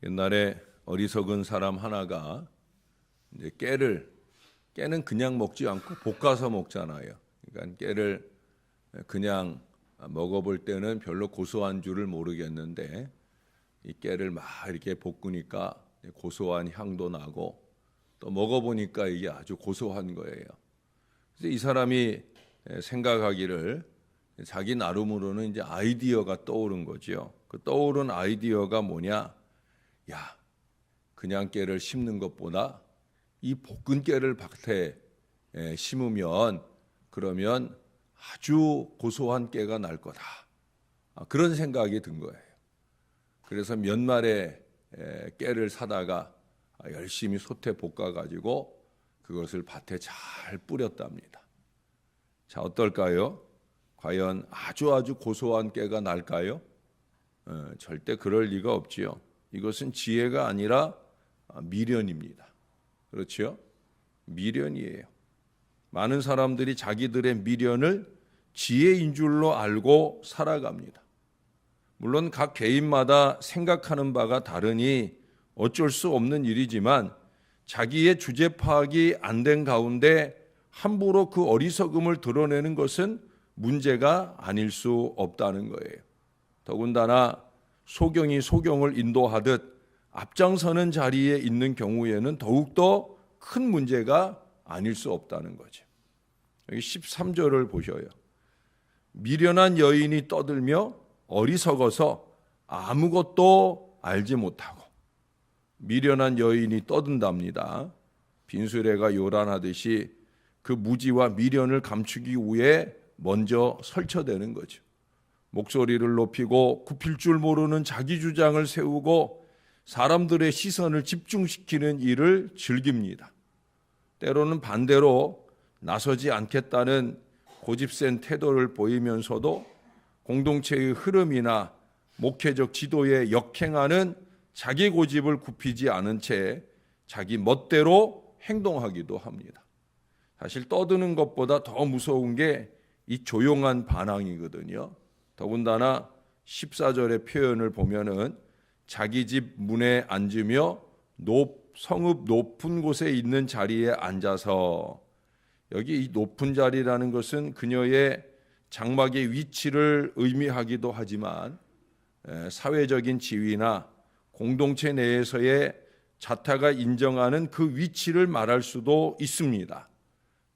옛날에 어리석은 사람 하나가 이제 깨는 그냥 먹지 않고 볶아서 먹잖아요. 그러니까 깨를 그냥 먹어볼 때는 별로 고소한 줄을 모르겠는데 이 깨를 막 이렇게 볶으니까 고소한 향도 나고 또 먹어보니까 이게 아주 고소한 거예요. 그래서 이 사람이 생각하기를 자기 나름으로는 이제 아이디어가 떠오른 거죠. 그 떠오른 아이디어가 뭐냐? 야, 그냥 깨를 심는 것보다 이 볶은 깨를 밭에 심으면 그러면 아주 고소한 깨가 날 거다. 그런 생각이 든 거예요. 그래서 몇 마리 깨를 사다가 열심히 솥에 볶아가지고 그것을 밭에 잘 뿌렸답니다. 자, 어떨까요? 과연 아주 고소한 깨가 날까요? 절대 그럴 리가 없지요. 이것은 지혜가 아니라 미련입니다. 그렇죠? 미련이에요. 많은 사람들이 자기들의 미련을 지혜인 줄로 알고 살아갑니다. 물론 각 개인마다 생각하는 바가 다르니 어쩔 수 없는 일이지만 자기의 주제 파악이 안 된 가운데 함부로 그 어리석음을 드러내는 것은 문제가 아닐 수 없다는 거예요. 더군다나 소경이 소경을 인도하듯 앞장서는 자리에 있는 경우에는 더욱더 큰 문제가 아닐 수 없다는 거죠. 여기 13절을 보셔요. 미련한 여인이 떠들며 어리석어서 아무것도 알지 못하고. 미련한 여인이 떠든답니다. 빈수레가 요란하듯이 그 무지와 미련을 감추기 위해 먼저 설쳐대는 거죠. 목소리를 높이고 굽힐 줄 모르는 자기 주장을 세우고 사람들의 시선을 집중시키는 일을 즐깁니다. 때로는 반대로 나서지 않겠다는 고집센 태도를 보이면서도 공동체의 흐름이나 목회적 지도에 역행하는 자기 고집을 굽히지 않은 채 자기 멋대로 행동하기도 합니다. 사실 떠드는 것보다 더 무서운 게 이 조용한 반항이거든요. 더군다나 14절의 표현을 보면은 자기 집 문에 앉으며 성읍 높은 곳에 있는 자리에 앉아서, 여기 이 높은 자리라는 것은 그녀의 장막의 위치를 의미하기도 하지만 사회적인 지위나 공동체 내에서의 자타가 인정하는 그 위치를 말할 수도 있습니다.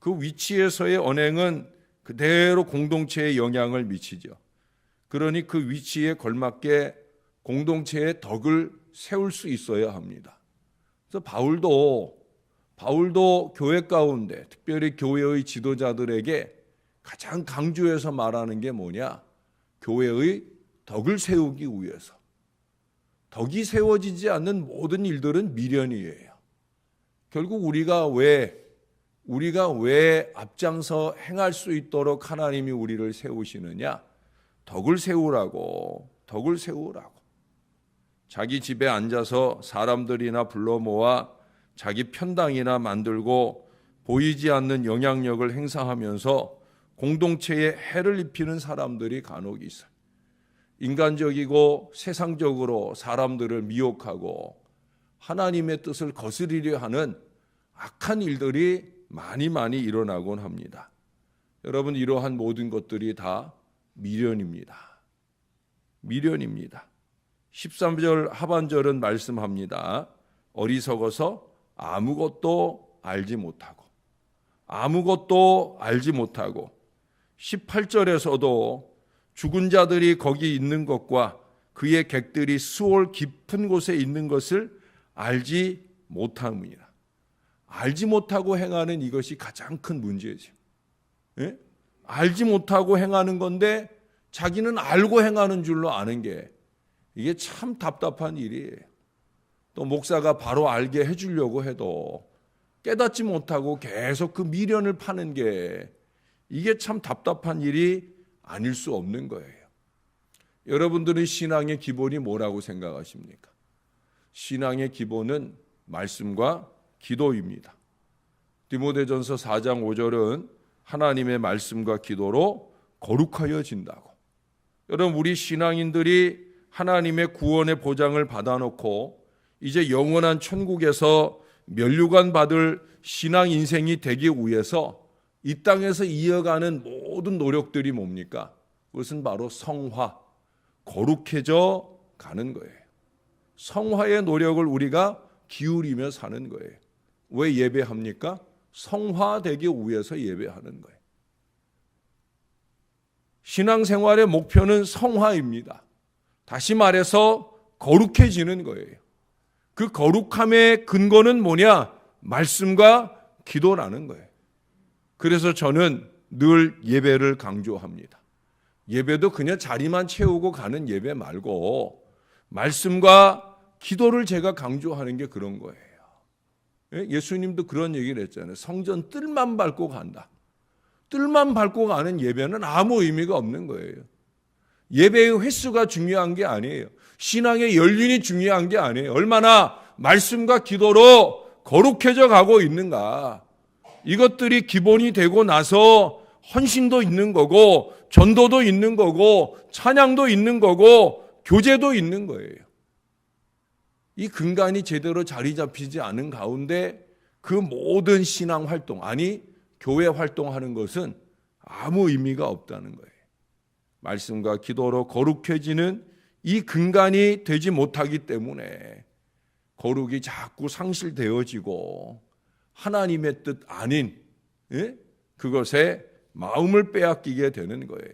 그 위치에서의 언행은 그대로 공동체에 영향을 미치죠. 그러니 그 위치에 걸맞게 공동체의 덕을 세울 수 있어야 합니다. 그래서 바울도 교회 가운데 특별히 교회의 지도자들에게 가장 강조해서 말하는 게 뭐냐? 교회의 덕을 세우기 위해서. 덕이 세워지지 않는 모든 일들은 미련이에요. 결국 우리가 왜 앞장서 행할 수 있도록 하나님이 우리를 세우시느냐? 덕을 세우라고. 자기 집에 앉아서 사람들이나 불러 모아 자기 편당이나 만들고 보이지 않는 영향력을 행사하면서 공동체에 해를 입히는 사람들이 간혹 있어요. 인간적이고 세상적으로 사람들을 미혹하고 하나님의 뜻을 거스리려 하는 악한 일들이 많이 일어나곤 합니다. 여러분, 이러한 모든 것들이 다 미련입니다. 13절 하반절은 말씀합니다. 어리석어서 아무것도 알지 못하고. 18절에서도 죽은 자들이 거기 있는 것과 그의 객들이 수월 깊은 곳에 있는 것을 알지 못함이라. 알지 못하고 행하는 이것이 가장 큰 문제죠. 예? 알지 못하고 행하는 건데 자기는 알고 행하는 줄로 아는 게 이게 참 답답한 일이에요. 또 목사가 바로 알게 해주려고 해도 깨닫지 못하고 계속 그 미련을 파는 게 이게 참 답답한 일이 아닐 수 없는 거예요. 여러분들은 신앙의 기본이 뭐라고 생각하십니까? 신앙의 기본은 말씀과 기도입니다. 디모데전서 4장 5절은 하나님의 말씀과 기도로 거룩하여진다고. 여러분, 우리 신앙인들이 하나님의 구원의 보장을 받아놓고 이제 영원한 천국에서 면류관 받을 신앙 인생이 되기 위해서 이 땅에서 이어가는 모든 노력들이 뭡니까? 그것은 바로 성화, 거룩해져 가는 거예요. 성화의 노력을 우리가 기울이며 사는 거예요. 왜 예배합니까? 성화되기 위해서 예배하는 거예요. 신앙생활의 목표는 성화입니다. 다시 말해서 거룩해지는 거예요. 그 거룩함의 근거는 뭐냐? 말씀과 기도라는 거예요. 그래서 저는 늘 예배를 강조합니다. 예배도 그냥 자리만 채우고 가는 예배 말고 말씀과 기도를 제가 강조하는 게 그런 거예요. 예수님도 그런 얘기를 했잖아요. 성전 뜰만 밟고 간다. 뜰만 밟고 가는 예배는 아무 의미가 없는 거예요. 예배의 횟수가 중요한 게 아니에요. 신앙의 연륜이 중요한 게 아니에요. 얼마나 말씀과 기도로 거룩해져 가고 있는가. 이것들이 기본이 되고 나서 헌신도 있는 거고 전도도 있는 거고 찬양도 있는 거고 교제도 있는 거예요. 이 근간이 제대로 자리 잡히지 않은 가운데 그 모든 신앙 활동, 아니 교회 활동하는 것은 아무 의미가 없다는 거예요. 말씀과 기도로 거룩해지는 이 근간이 되지 못하기 때문에 거룩이 자꾸 상실되어지고 하나님의 뜻 아닌 그것에 마음을 빼앗기게 되는 거예요.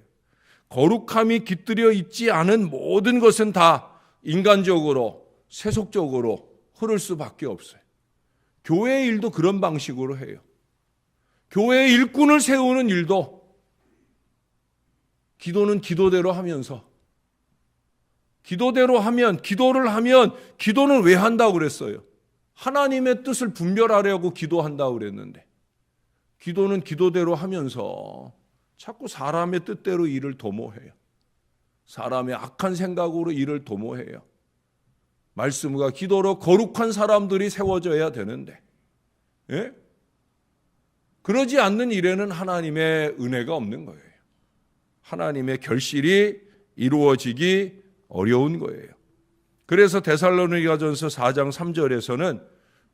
거룩함이 깃들여 있지 않은 모든 것은 다 인간적으로 세속적으로 흐를 수밖에 없어요. 교회의 일도 그런 방식으로 해요. 교회의 일꾼을 세우는 일도 기도는 기도대로 하면서 기도대로 하면 기도를 하면 기도는 왜 한다고 그랬어요? 하나님의 뜻을 분별하려고 기도한다고 그랬는데 기도는 기도대로 하면서 자꾸 사람의 뜻대로 일을 도모해요. 사람의 악한 생각으로 일을 도모해요. 말씀과 기도로 거룩한 사람들이 세워져야 되는데 그러지 않는 일에는 하나님의 은혜가 없는 거예요. 하나님의 결실이 이루어지기 어려운 거예요. 그래서 데살로니가전서 4장 3절에서는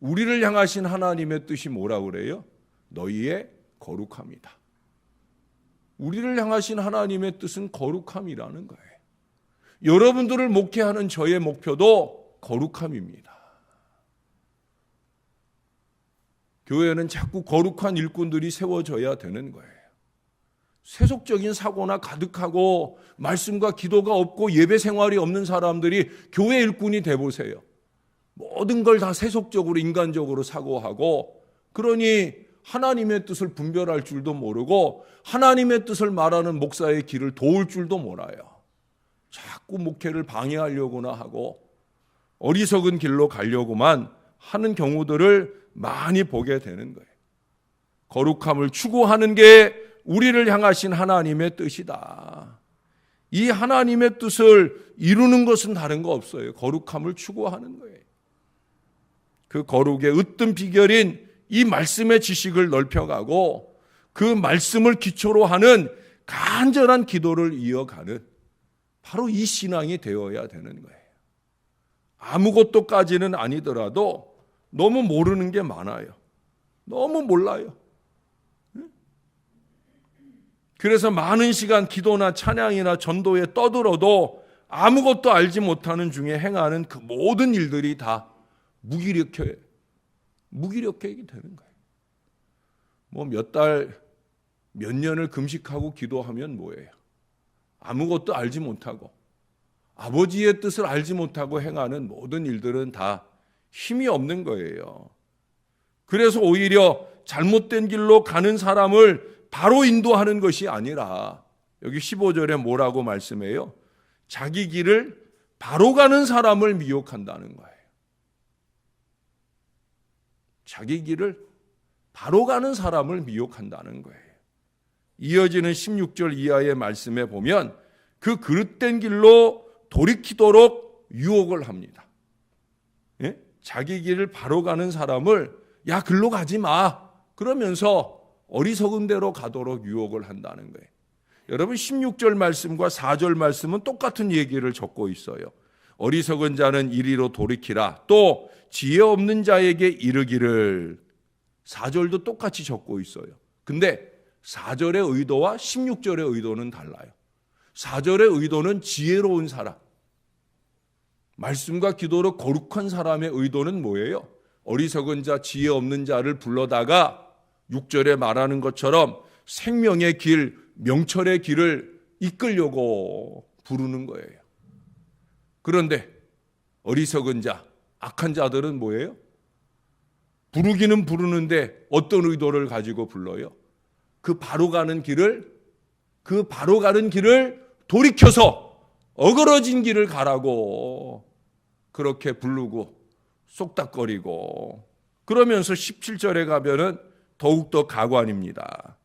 우리를 향하신 하나님의 뜻이 뭐라고 그래요? 너희의 거룩함이다. 우리를 향하신 하나님의 뜻은 거룩함이라는 거예요. 여러분들을 목회하는 저의 목표도 거룩함입니다. 교회는 자꾸 거룩한 일꾼들이 세워져야 되는 거예요. 세속적인 사고나 가득하고 말씀과 기도가 없고 예배 생활이 없는 사람들이 교회 일꾼이 돼보세요. 모든 걸 다 세속적으로 인간적으로 사고하고 그러니 하나님의 뜻을 분별할 줄도 모르고 하나님의 뜻을 말하는 목사의 길을 도울 줄도 몰라요. 자꾸 목회를 방해하려고나 하고 어리석은 길로 가려고만 하는 경우들을 많이 보게 되는 거예요. 거룩함을 추구하는 게 우리를 향하신 하나님의 뜻이다. 이 하나님의 뜻을 이루는 것은 다른 거 없어요. 거룩함을 추구하는 거예요. 그 거룩의 으뜸 비결인 이 말씀의 지식을 넓혀가고 그 말씀을 기초로 하는 간절한 기도를 이어가는 바로 이 신앙이 되어야 되는 거예요. 아무것도까지는 아니더라도 너무 모르는 게 많아요. 너무 몰라요. 그래서 많은 시간 기도나 찬양이나 전도에 떠들어도 아무것도 알지 못하는 중에 행하는 그 모든 일들이 다 무기력해지게 되는 거예요. 뭐 몇 달, 몇 년을 금식하고 기도하면 뭐예요? 아무것도 알지 못하고 아버지의 뜻을 알지 못하고 행하는 모든 일들은 다 힘이 없는 거예요. 그래서 오히려 잘못된 길로 가는 사람을 바로 인도하는 것이 아니라 여기 15절에 뭐라고 말씀해요? 자기 길을 바로 가는 사람을 미혹한다는 거예요. 자기 길을 바로 가는 사람을 미혹한다는 거예요. 이어지는 16절 이하의 말씀에 보면 그 그릇된 길로 돌이키도록 유혹을 합니다. 예? 자기 길을 바로 가는 사람을 야 글로 가지 마 그러면서 어리석은 대로 가도록 유혹을 한다는 거예요. 여러분 16절 말씀과 4절 말씀은 똑같은 얘기를 적고 있어요. 어리석은 자는 이리로 돌이키라. 또 지혜 없는 자에게 이르기를. 4절도 똑같이 적고 있어요. 근데 4절의 의도와 16절의 의도는 달라요. 4절의 의도는 지혜로운 사람, 말씀과 기도로 거룩한 사람의 의도는 뭐예요? 어리석은 자, 지혜 없는 자를 불러다가 6절에 말하는 것처럼 생명의 길, 명철의 길을 이끌려고 부르는 거예요. 그런데 어리석은 자, 악한 자들은 뭐예요? 부르기는 부르는데 어떤 의도를 가지고 불러요? 그 바로 가는 길을 돌이켜서 어그러진 길을 가라고 그렇게 부르고 쏙닥거리고, 그러면서 17절에 가면은 더욱더 가관입니다.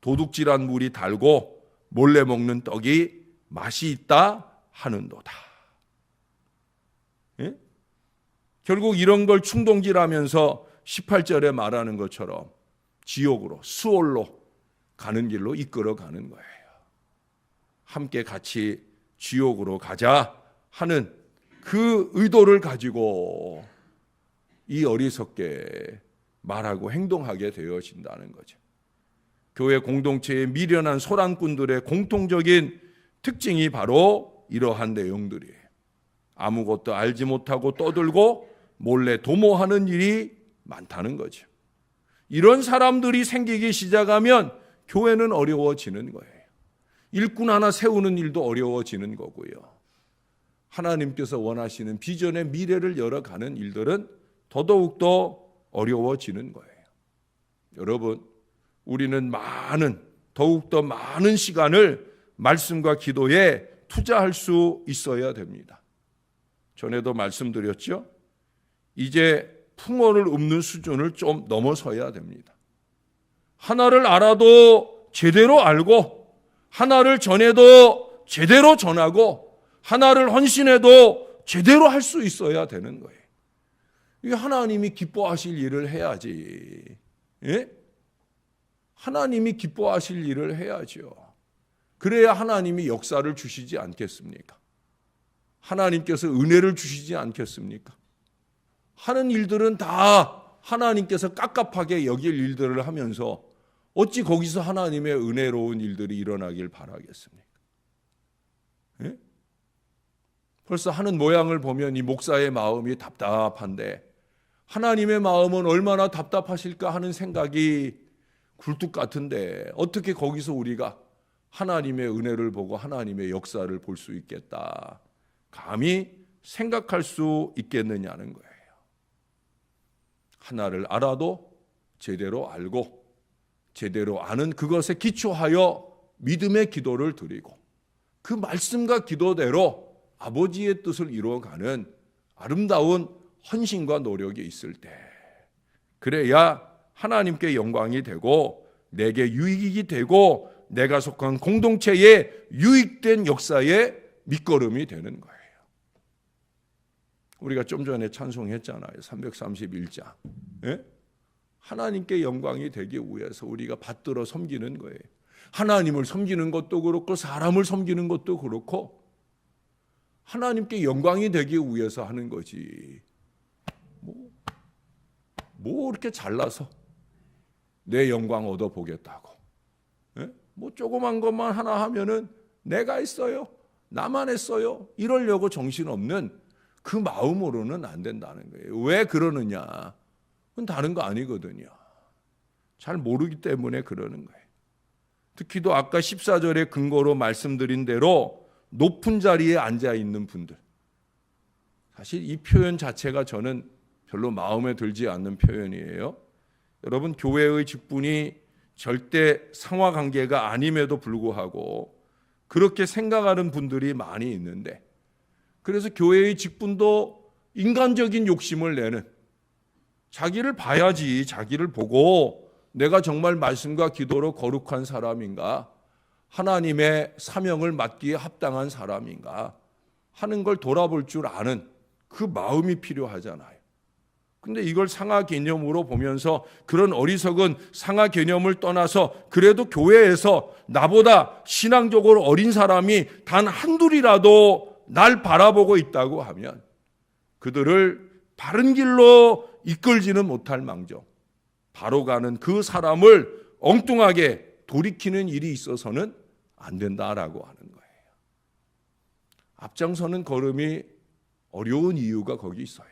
도둑질한 물이 달고 몰래 먹는 떡이 맛이 있다 하는도다. 예? 결국 이런 걸 충동질하면서 18절에 말하는 것처럼 지옥으로, 수올로 가는 길로 이끌어가는 거예요. 함께 같이 지옥으로 가자 하는 그 의도를 가지고 이 어리석게 말하고 행동하게 되어진다는 거죠. 교회 공동체의 미련한 소란꾼들의 공통적인 특징이 바로 이러한 내용들이에요. 아무것도 알지 못하고 떠들고 몰래 도모하는 일이 많다는 거죠. 이런 사람들이 생기기 시작하면 교회는 어려워지는 거예요. 일꾼 하나 세우는 일도 어려워지는 거고요. 하나님께서 원하시는 비전의 미래를 열어가는 일들은 더더욱더 어려워지는 거예요. 여러분, 우리는 더욱더 많은 시간을 말씀과 기도에 투자할 수 있어야 됩니다. 전에도 말씀드렸죠? 이제 풍어를 읊는 수준을 좀 넘어서야 됩니다. 하나를 알아도 제대로 알고, 하나를 전해도 제대로 전하고, 하나를 헌신해도 제대로 할 수 있어야 되는 거예요. 이게 하나님이 기뻐하실 일을 해야지. 예? 하나님이 기뻐하실 일을 해야죠. 그래야 하나님이 역사를 주시지 않겠습니까? 하나님께서 은혜를 주시지 않겠습니까? 하는 일들은 다 하나님께서 깝깝하게 여길 일들을 하면서 어찌 거기서 하나님의 은혜로운 일들이 일어나길 바라겠습니까? 예? 벌써 하는 모양을 보면 이 목사의 마음이 답답한데 하나님의 마음은 얼마나 답답하실까 하는 생각이 굴뚝 같은데 어떻게 거기서 우리가 하나님의 은혜를 보고 하나님의 역사를 볼 수 있겠다, 감히 생각할 수 있겠느냐는 거예요. 하나를 알아도 제대로 알고 제대로 아는 그것에 기초하여 믿음의 기도를 드리고 그 말씀과 기도대로 아버지의 뜻을 이루어가는 아름다운 헌신과 노력이 있을 때, 그래야 하나님께 영광이 되고 내게 유익이 되고 내가 속한 공동체에 유익된 역사의 밑거름이 되는 거예요. 우리가 좀 전에 찬송했잖아요. 331장. 예? 하나님께 영광이 되기 위해서 우리가 받들어 섬기는 거예요. 하나님을 섬기는 것도 그렇고 사람을 섬기는 것도 그렇고 하나님께 영광이 되기 위해서 하는 거지. 뭐 이렇게 잘나서 내 영광 얻어보겠다고. 예? 뭐 조그만 것만 하나 하면은 내가 했어요, 나만 했어요, 이러려고 정신없는 그 마음으로는 안 된다는 거예요. 왜 그러느냐? 그건 다른 거 아니거든요. 잘 모르기 때문에 그러는 거예요. 특히도 아까 14절의 근거로 말씀드린 대로 높은 자리에 앉아 있는 분들, 사실 이 표현 자체가 저는 별로 마음에 들지 않는 표현이에요. 여러분, 교회의 직분이 절대 상하관계가 아님에도 불구하고 그렇게 생각하는 분들이 많이 있는데, 그래서 교회의 직분도 인간적인 욕심을 내는, 자기를 봐야지, 자기를 보고 내가 정말 말씀과 기도로 거룩한 사람인가, 하나님의 사명을 맡기에 합당한 사람인가 하는 걸 돌아볼 줄 아는 그 마음이 필요하잖아요. 근데 이걸 상하 개념으로 보면서 그런 어리석은 상하 개념을 떠나서 그래도 교회에서 나보다 신앙적으로 어린 사람이 단 한둘이라도 날 바라보고 있다고 하면 그들을 바른 길로 이끌지는 못할 망정 바로 가는 그 사람을 엉뚱하게 돌이키는 일이 있어서는 안 된다라고 하는 거예요. 앞장서는 걸음이 어려운 이유가 거기 있어요.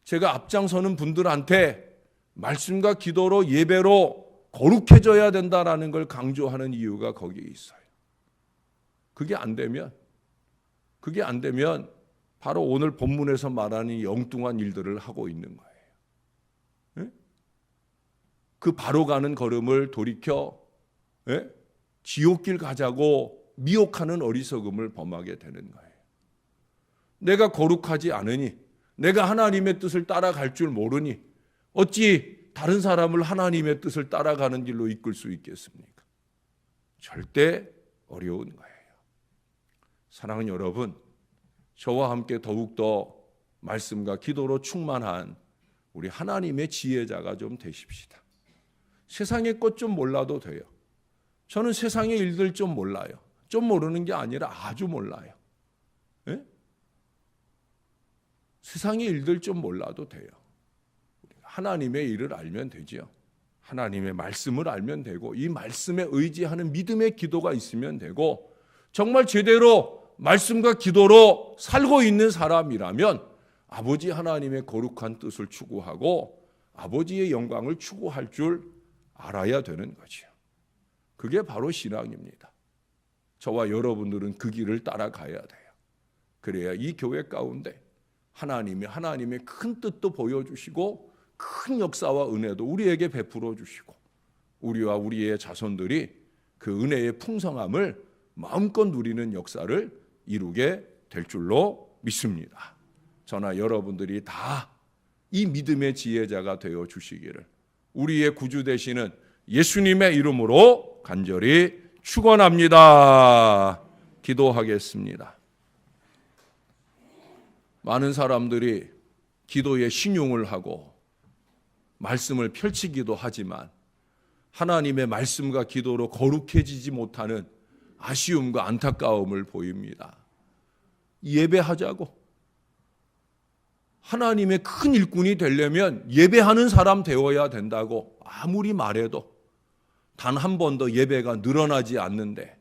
제가 앞장서는 분들한테 말씀과 기도로 예배로 거룩해져야 된다라는 걸 강조하는 이유가 거기에 있어요. 그게 안 되면 바로 오늘 본문에서 말하는 엉뚱한 일들을 하고 있는 거예요. 네? 그 바로 가는 걸음을 돌이켜 지옥길 가자고 미혹하는 어리석음을 범하게 되는 거예요. 내가 거룩하지 않으니, 내가 하나님의 뜻을 따라갈 줄 모르니 어찌 다른 사람을 하나님의 뜻을 따라가는 길로 이끌 수 있겠습니까? 절대 어려운 거예요. 사랑하는 여러분, 저와 함께 더욱더 말씀과 기도로 충만한 우리 하나님의 지혜자가 좀 되십시다. 세상의 것 좀 몰라도 돼요. 저는 세상의 일들 좀 몰라요. 좀 모르는 게 아니라 아주 몰라요. 네? 세상의 일들 좀 몰라도 돼요. 하나님의 일을 알면 되지요. 하나님의 말씀을 알면 되고 이 말씀에 의지하는 믿음의 기도가 있으면 되고 정말 제대로 말씀과 기도로 살고 있는 사람이라면 아버지 하나님의 거룩한 뜻을 추구하고 아버지의 영광을 추구할 줄 알아야 되는 거죠. 그게 바로 신앙입니다. 저와 여러분들은 그 길을 따라가야 돼요. 그래야 이 교회 가운데 하나님의 큰 뜻도 보여주시고 큰 역사와 은혜도 우리에게 베풀어 주시고 우리와 우리의 자손들이 그 은혜의 풍성함을 마음껏 누리는 역사를 이루게 될 줄로 믿습니다. 저나 여러분들이 다 이 믿음의 지혜자가 되어 주시기를 우리의 구주 되시는 예수님의 이름으로 간절히 축원합니다. 기도하겠습니다. 많은 사람들이 기도에 신용을 하고 말씀을 펼치기도 하지만 하나님의 말씀과 기도로 거룩해지지 못하는 아쉬움과 안타까움을 보입니다. 예배하자고. 하나님의 큰 일꾼이 되려면 예배하는 사람 되어야 된다고 아무리 말해도 단 한 번도 예배가 늘어나지 않는데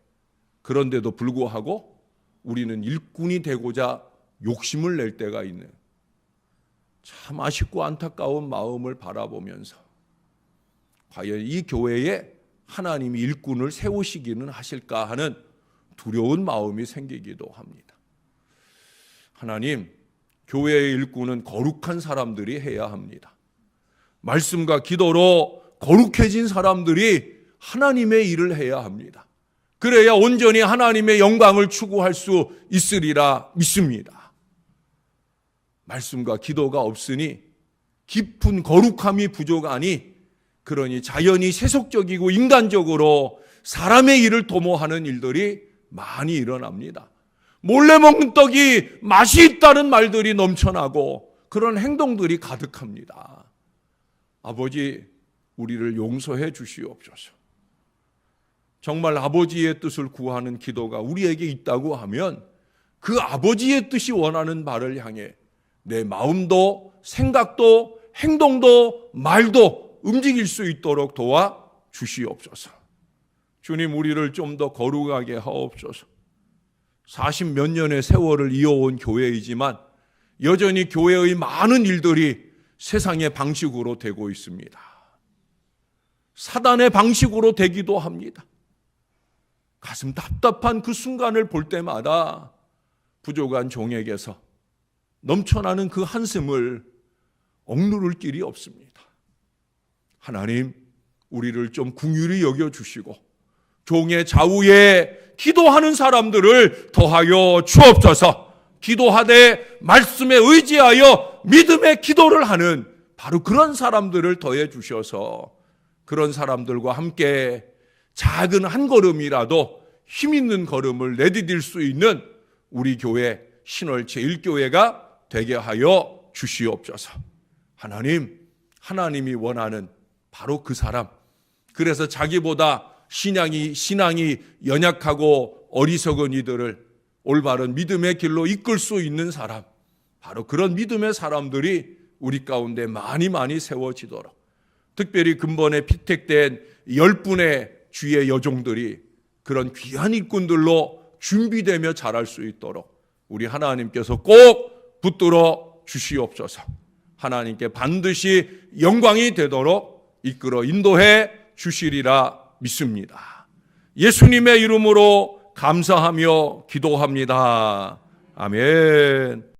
그런데도 불구하고 우리는 일꾼이 되고자 욕심을 낼 때가 있는 참 아쉽고 안타까운 마음을 바라보면서 과연 이 교회에 하나님이 일꾼을 세우시기는 하실까 하는 두려운 마음이 생기기도 합니다. 하나님, 교회의 일꾼은 거룩한 사람들이 해야 합니다. 말씀과 기도로 거룩해진 사람들이 하나님의 일을 해야 합니다. 그래야 온전히 하나님의 영광을 추구할 수 있으리라 믿습니다. 말씀과 기도가 없으니 깊은 거룩함이 부족하니 그러니 자연히 세속적이고 인간적으로 사람의 일을 도모하는 일들이 많이 일어납니다. 몰래 먹는 떡이 맛이 있다는 말들이 넘쳐나고 그런 행동들이 가득합니다. 아버지, 우리를 용서해 주시옵소서. 정말 아버지의 뜻을 구하는 기도가 우리에게 있다고 하면 그 아버지의 뜻이 원하는 바를 향해 내 마음도 생각도 행동도 말도 움직일 수 있도록 도와 주시옵소서. 주님, 우리를 좀 더 거룩하게 하옵소서. 40몇 년의 세월을 이어온 교회이지만 여전히 교회의 많은 일들이 세상의 방식으로 되고 있습니다. 사단의 방식으로 되기도 합니다. 가슴 답답한 그 순간을 볼 때마다 부족한 종에게서 넘쳐나는 그 한숨을 억누를 길이 없습니다. 하나님, 우리를 좀 긍휼히 여겨주시고 종의 좌우에 기도하는 사람들을 더하여 주옵소서. 기도하되 말씀에 의지하여 믿음의 기도를 하는 바로 그런 사람들을 더해 주셔서 그런 사람들과 함께 작은 한 걸음이라도 힘 있는 걸음을 내디딜 수 있는 우리 교회 신월 제1교회가 되게 하여 주시옵소서. 하나님, 하나님이 원하는 바로 그 사람, 그래서 자기보다 신앙이 연약하고 어리석은 이들을 올바른 믿음의 길로 이끌 수 있는 사람, 바로 그런 믿음의 사람들이 우리 가운데 많이 세워지도록, 특별히 근본에 피택된 10분의 주의 여종들이 그런 귀한 일꾼들로 준비되며 자랄 수 있도록 우리 하나님께서 꼭 붙들어 주시옵소서. 하나님께 반드시 영광이 되도록 이끌어 인도해 주시리라 믿습니다. 예수님의 이름으로 감사하며 기도합니다. 아멘.